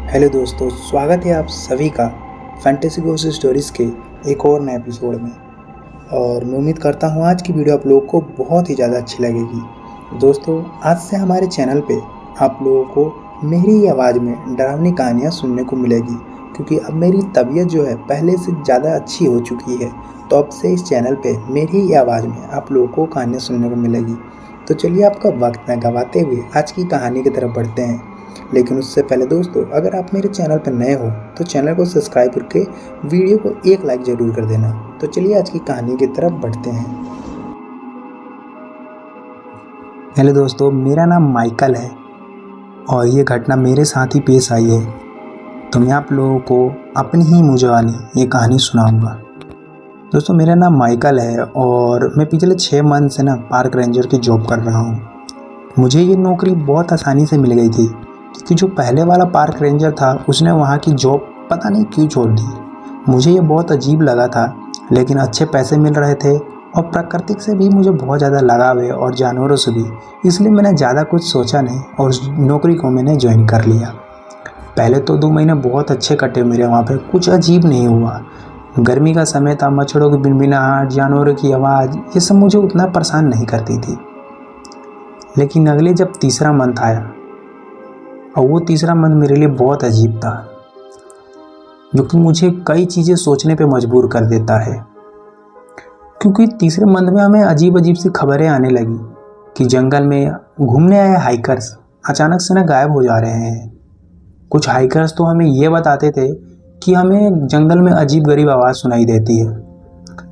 Hello दोस्तों, स्वागत है आप सभी का फैंटेसी गोस्ट स्टोरीज़ के एक और नए एपिसोड में। और मैं उम्मीद करता हूँ आज की वीडियो आप लोगों को बहुत ही ज़्यादा अच्छी लगेगी। दोस्तों, आज से हमारे चैनल पे आप लोगों को मेरी ही आवाज़ में डरावनी कहानियाँ सुनने को मिलेगी, क्योंकि अब मेरी तबीयत जो है पहले से ज़्यादा अच्छी हो चुकी है। तो अब से इस चैनल पे मेरी ही आवाज़ में आप लोगों को कहानियाँ सुनने को मिलेगी। तो चलिए आपका वक्त न गवाते हुए आज की कहानी की तरफ बढ़ते हैं। लेकिन उससे पहले दोस्तों, अगर आप मेरे चैनल पर नए हो तो चैनल को सब्सक्राइब करके वीडियो को एक लाइक ज़रूर कर देना। तो चलिए आज की कहानी की तरफ बढ़ते हैं। हेलो दोस्तों, मेरा नाम माइकल है और ये घटना मेरे साथ ही पेश आई है। तो मैं आप लोगों को अपनी ही मुझे वाली ये कहानी सुनाऊंगा। दोस्तों, मेरा नाम माइकल है और मैं पिछले 6 मंथ से पार्क रेंजर की जॉब कर रहा हूँ। मुझे ये नौकरी बहुत आसानी से मिल गई थी कि जो पहले वाला पार्क रेंजर था उसने वहाँ की जॉब पता नहीं क्यों छोड़ दी। मुझे ये बहुत अजीब लगा था, लेकिन अच्छे पैसे मिल रहे थे और प्रकृति से भी मुझे बहुत ज़्यादा लगाव है और जानवरों से भी, इसलिए मैंने ज़्यादा कुछ सोचा नहीं और उस नौकरी को मैंने ज्वाइन कर लिया। पहले तो 2 महीने बहुत अच्छे कटे मेरे वहाँ पे, कुछ अजीब नहीं हुआ। गर्मी का समय था, मच्छरों की बिनबिनाहट, जानवरों की आवाज़, ये सब मुझे उतना परेशान नहीं करती थी। लेकिन अगले जब तीसरा मंथ आया, और वो तीसरा मंथ मेरे लिए बहुत अजीब था, जो कि मुझे कई चीज़ें सोचने पे मजबूर कर देता है। क्योंकि तीसरे मंथ में हमें अजीब अजीब सी खबरें आने लगी कि जंगल में घूमने आए हाइकर्स अचानक से गायब हो जा रहे हैं। कुछ हाइकर्स तो हमें ये बताते थे कि हमें जंगल में अजीब गरीब आवाज़ सुनाई देती है।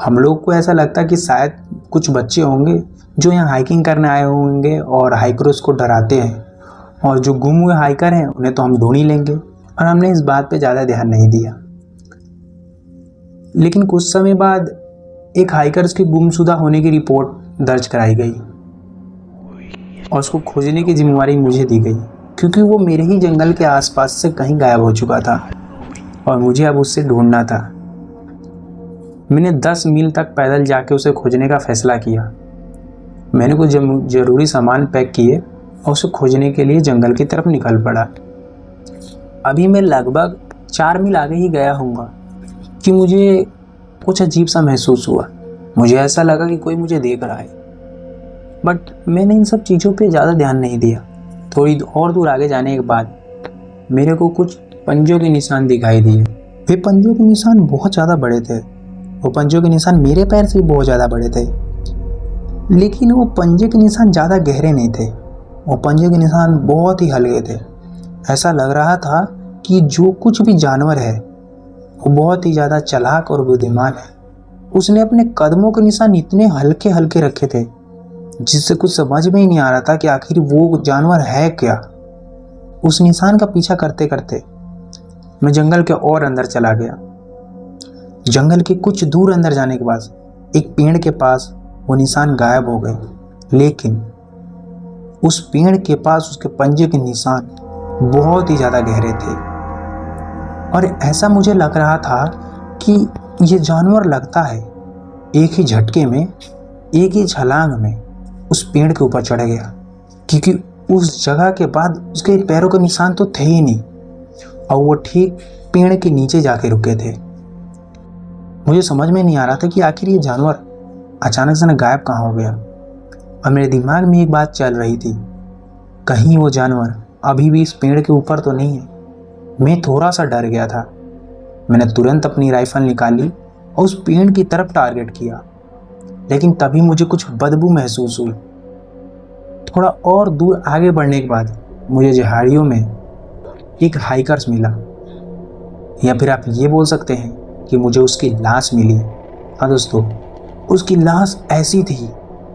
हम लोग को ऐसा लगता कि शायद कुछ बच्चे होंगे जो यहाँ हाइकिंग करने आए होंगे और हाइकर्स को डराते हैं, और जो गुम हुए हाइकर हैं उन्हें तो हम ढूंढ ही लेंगे। और हमने इस बात पे ज़्यादा ध्यान नहीं दिया। लेकिन कुछ समय बाद एक हाइकर्स के गुमशुदा होने की रिपोर्ट दर्ज कराई गई और उसको खोजने की जिम्मेवारी मुझे दी गई, क्योंकि वो मेरे ही जंगल के आसपास से कहीं गायब हो चुका था और मुझे अब उससे ढूंढना था। मैंने 10 मील तक पैदल जाके उसे खोजने का फैसला किया। मैंने कुछ ज़रूरी सामान पैक किए और उसे खोजने के लिए जंगल की तरफ निकल पड़ा। अभी मैं लगभग 4 मील आगे ही गया हूँगा कि मुझे कुछ अजीब सा महसूस हुआ। मुझे ऐसा लगा कि कोई मुझे देख रहा है, बट मैंने इन सब चीज़ों पे ज़्यादा ध्यान नहीं दिया। थोड़ी और दूर आगे जाने के बाद मेरे को कुछ पंजों के निशान दिखाई दिए। वे पंजों के निशान बहुत ज़्यादा बड़े थे। वो पंजों के निशान मेरे पैर से भी बहुत ज़्यादा बड़े थे, लेकिन वो पंजे के निशान ज़्यादा गहरे नहीं थे। वो पंजे के निशान बहुत ही हल्के थे। ऐसा लग रहा था कि जो कुछ भी जानवर है वो बहुत ही ज़्यादा चालाक और बुद्धिमान है। उसने अपने कदमों के निशान इतने हल्के हल्के रखे थे जिससे कुछ समझ में ही नहीं आ रहा था कि आखिर वो जानवर है क्या। उस निशान का पीछा करते करते मैं जंगल के और अंदर चला गया। जंगल के कुछ दूर अंदर जाने के बाद एक पेड़ के पास वो निशान गायब हो गए, लेकिन उस पेड़ के पास उसके पंजे के निशान बहुत ही ज़्यादा गहरे थे। और ऐसा मुझे लग रहा था कि ये जानवर लगता है एक ही झटके में, एक ही छलांग में उस पेड़ के ऊपर चढ़ गया, क्योंकि उस जगह के बाद उसके पैरों के निशान तो थे ही नहीं और वो ठीक पेड़ के नीचे जाके रुके थे। मुझे समझ में नहीं आ रहा था कि आखिर ये जानवर अचानक से गायब कहाँ हो गया। और मेरे दिमाग में एक बात चल रही थी, कहीं वो जानवर अभी भी इस पेड़ के ऊपर तो नहीं है। मैं थोड़ा सा डर गया था। मैंने तुरंत अपनी राइफल निकाली और उस पेड़ की तरफ टारगेट किया, लेकिन तभी मुझे कुछ बदबू महसूस हुई। थोड़ा और दूर आगे बढ़ने के बाद मुझे झाड़ियों में एक हाइकर्स मिला, या फिर आप ये बोल सकते हैं कि मुझे उसकी लाश मिली। हाँ दोस्तों, उसकी लाश ऐसी थी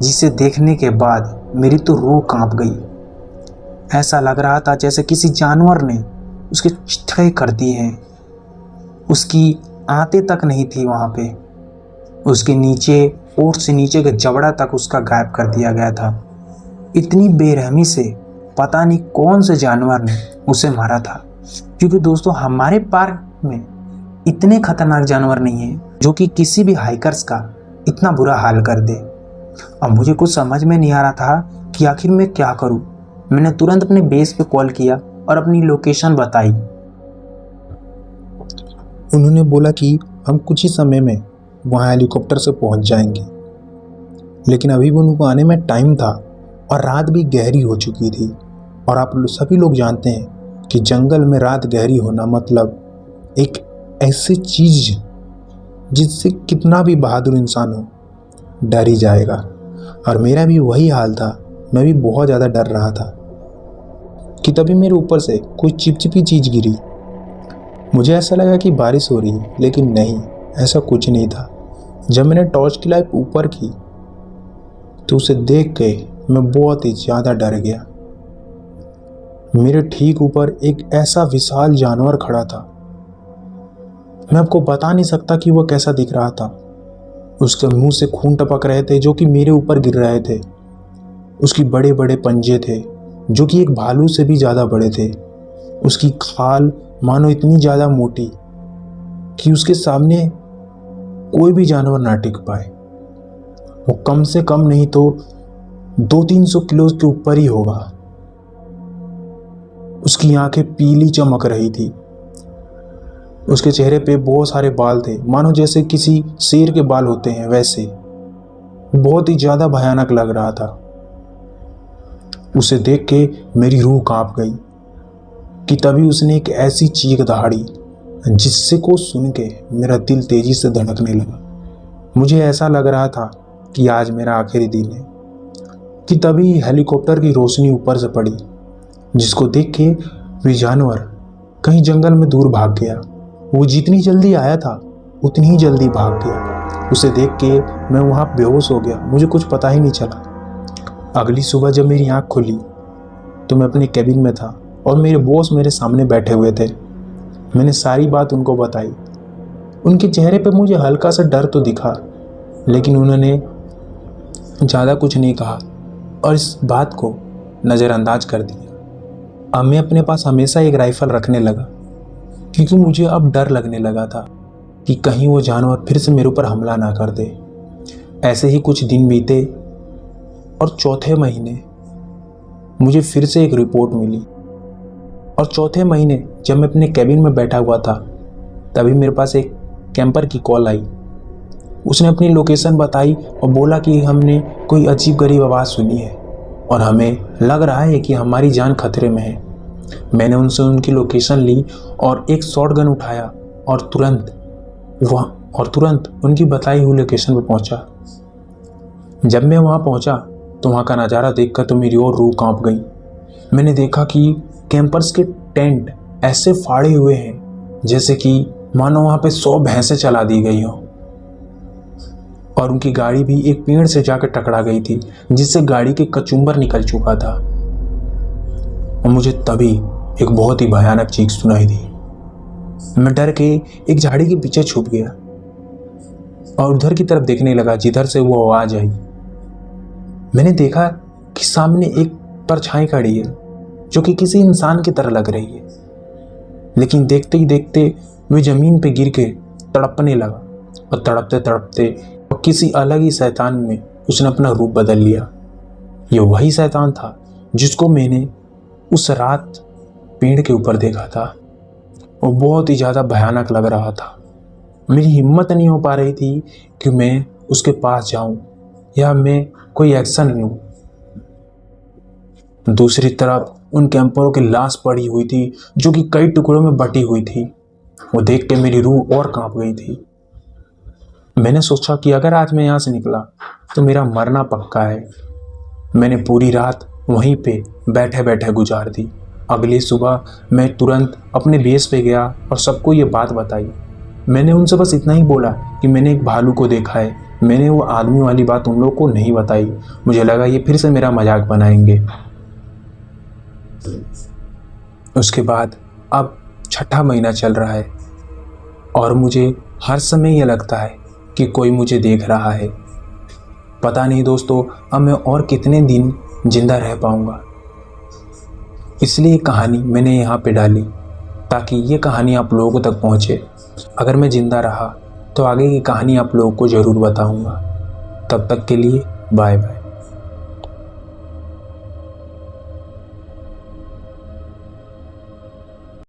जिसे देखने के बाद मेरी तो रूह कांप गई। ऐसा लग रहा था जैसे किसी जानवर ने उसके चिथड़े कर दिए हैं। उसकी आंतें तक नहीं थी वहाँ पे। उसके नीचे, ओठ से नीचे के जबड़ा तक उसका गायब कर दिया गया था। इतनी बेरहमी से पता नहीं कौन से जानवर ने उसे मारा था, क्योंकि दोस्तों हमारे पार्क में इतने खतरनाक जानवर नहीं है जो कि किसी भी हाइकर्स का इतना बुरा हाल कर दे। अब मुझे कुछ समझ में नहीं आ रहा था कि आखिर मैं क्या करूं। मैंने तुरंत अपने बेस पे कॉल किया और अपनी लोकेशन बताई। उन्होंने बोला कि हम कुछ ही समय में वहाँ हेलीकॉप्टर से पहुँच जाएंगे, लेकिन अभी भी उनको आने में टाइम था और रात भी गहरी हो चुकी थी। और आप सभी लोग जानते हैं कि जंगल में रात गहरी होना मतलब एक ऐसी चीज़ जिससे कितना भी बहादुर इंसान हो डर ही जाएगा। और मेरा भी वही हाल था, मैं भी बहुत ज़्यादा डर रहा था कि तभी मेरे ऊपर से कोई चिपचिपी चीज़ गिरी। मुझे ऐसा लगा कि बारिश हो रही है, लेकिन नहीं, ऐसा कुछ नहीं था। जब मैंने टॉर्च की लाइट ऊपर की तो उसे देख के मैं बहुत ही ज़्यादा डर गया। मेरे ठीक ऊपर एक ऐसा विशाल जानवर खड़ा था। मैं आपको बता नहीं सकता कि वह कैसा दिख रहा था। उसके मुंह से खून टपक रहे थे जो कि मेरे ऊपर गिर रहे थे। उसकी बड़े बड़े पंजे थे जो कि एक भालू से भी ज़्यादा बड़े थे। उसकी खाल मानो इतनी ज़्यादा मोटी कि उसके सामने कोई भी जानवर ना टिक पाए। वो कम से कम नहीं तो 200-300 किलो के ऊपर ही होगा। उसकी आंखें पीली चमक रही थी। उसके चेहरे पे बहुत सारे बाल थे, मानो जैसे किसी शेर के बाल होते हैं वैसे। बहुत ही ज़्यादा भयानक लग रहा था। उसे देख के मेरी रूह कांप गई कि तभी उसने एक ऐसी चीख दहाड़ी जिससे को सुन के मेरा दिल तेजी से धड़कने लगा। मुझे ऐसा लग रहा था कि आज मेरा आखिरी दिन है कि तभी हेलीकॉप्टर की रोशनी ऊपर से पड़ी, जिसको देख के वे जानवर कहीं जंगल में दूर भाग गया। वो जितनी जल्दी आया था उतनी ही जल्दी भाग गया। उसे देख के मैं वहाँ बेहोश हो गया, मुझे कुछ पता ही नहीं चला। अगली सुबह जब मेरी आँख खुली तो मैं अपने कैबिन में था और मेरे बॉस मेरे सामने बैठे हुए थे। मैंने सारी बात उनको बताई। उनके चेहरे पे मुझे हल्का सा डर तो दिखा, लेकिन उन्होंने ज़्यादा कुछ नहीं कहा और इस बात को नज़रअंदाज कर दिया। अब मैं अपने पास हमेशा एक राइफ़ल रखने लगा, क्योंकि मुझे अब डर लगने लगा था कि कहीं वो जानवर फिर से मेरे ऊपर हमला ना कर दे। ऐसे ही कुछ दिन बीते और चौथे महीने मुझे फिर से एक रिपोर्ट मिली। और चौथे महीने जब मैं अपने कैबिन में बैठा हुआ था तभी मेरे पास एक कैंपर की कॉल आई। उसने अपनी लोकेशन बताई और बोला कि हमने कोई अजीब गरीब आवाज़ सुनी है और हमें लग रहा है कि हमारी जान खतरे में है। मैंने उनसे उनकी लोकेशन ली और एक शॉटगन उठाया और तुरंत उनकी बताई हुई लोकेशन पर पहुंचा। जब मैं वहां पहुंचा तो वहां का नज़ारा देखकर तो मेरी और रूह कांप गई। मैंने देखा कि कैंपर्स के टेंट ऐसे फाड़े हुए हैं जैसे कि मानो वहां पे 100 भैंसें चला दी गई हो, और उनकी गाड़ी भी एक पेड़ से जाकर टकरा गई थी जिससे गाड़ी के कचूम्बर निकल चुका था। और मुझे तभी एक बहुत ही भयानक चीख सुनाई दी। मैं डर के एक झाड़ी के पीछे छुप गया और उधर की तरफ देखने लगा जिधर से वो आवाज आई। मैंने देखा कि सामने एक परछाई खड़ी है जो कि किसी इंसान की तरह लग रही है, लेकिन देखते ही देखते वे जमीन पे गिर के तड़पने लगा और तड़पते तड़पते और किसी अलग ही शैतान में उसने अपना रूप बदल लिया। ये वही शैतान था जिसको मैंने उस रात पेड़ के ऊपर देखा था। वो बहुत ही ज़्यादा भयानक लग रहा था। मेरी हिम्मत नहीं हो पा रही थी कि मैं उसके पास जाऊं या मैं कोई एक्शन लूं। दूसरी तरफ उन कैंपरों की लाश पड़ी हुई थी जो कि कई टुकड़ों में बटी हुई थी। वो देख के मेरी रूह और कांप गई थी। मैंने सोचा कि अगर आज मैं यहाँ से निकला तो मेरा मरना पक्का है। मैंने पूरी रात वहीं पे बैठे बैठे गुजार दी। अगली सुबह मैं तुरंत अपने बेस पे गया और सबको ये बात बताई। मैंने उनसे बस इतना ही बोला कि मैंने एक भालू को देखा है। मैंने वो आदमी वाली बात उन लोगों को नहीं बताई। मुझे लगा ये फिर से मेरा मजाक बनाएंगे। उसके बाद अब 6ठा महीना चल रहा है और मुझे हर समय ये लगता है कि कोई मुझे देख रहा है। पता नहीं दोस्तों अब मैं और कितने दिन जिंदा रह पाऊंगा। इसलिए ये कहानी मैंने यहाँ पे डाली ताकि ये कहानी आप लोगों तक पहुँचे। अगर मैं ज़िंदा रहा तो आगे की कहानी आप लोगों को ज़रूर बताऊंगा। तब तक के लिए बाय बाय।